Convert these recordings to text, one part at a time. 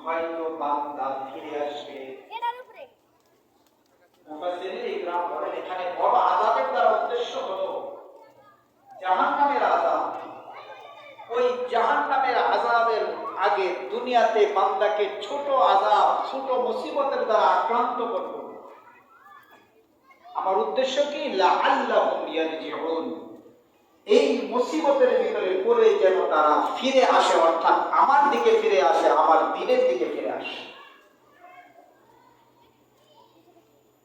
হয়তো বান্দা ফিরে আসবে। মুফাসসিরিন ইকরাম বলেন এখানে বড় আযাবের দ্বারা উদ্দেশ্য হলো জাহান্নামের আযাব। ওই জাহান্নামের আযাবের আগে দুনিয়াতে বান্দাকে ছোট আযাব, ছোট মুসিবতের দ্বারা আক্রান্ত করব। আমার উদ্দেশ্য কি? লাআল্লাহুম ইয়ারজিউন, এই মুসিবতের ভিতরে পড়ে যেন তারা ফিরে আসে, অর্থাৎ আমার দিকে ফিরে আসে, আমার দ্বীনের দিকে ফিরে আসে।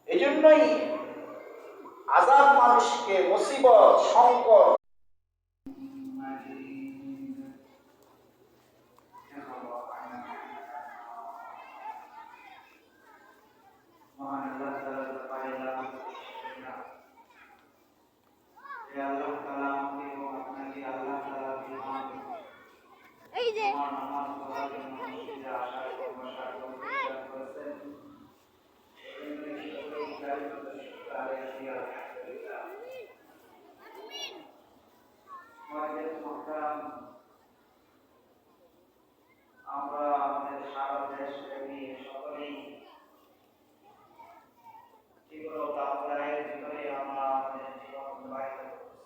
এজন্যই আযাব মানুষকে মুসিবত, সংকট এই যে আমরা আমাদের সারা দেশকে নিয়ে সকলেই তীব্র তাপদাহের ভিতরে আমরা আমাদের জীবন অতিবাহিত করছি।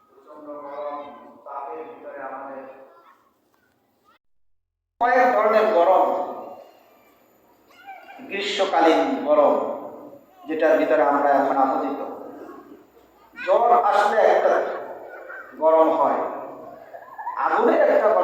প্রচন্ড গরম তাপের ভিতরে আমাদের কয়েক ধরনের গরম, গ্রীষ্মকালীন গরম যেটার ভিতরে আমরা এখন আপতিত। জ্বর আসলে একটা গরম হয়, আগুনের একটা গরম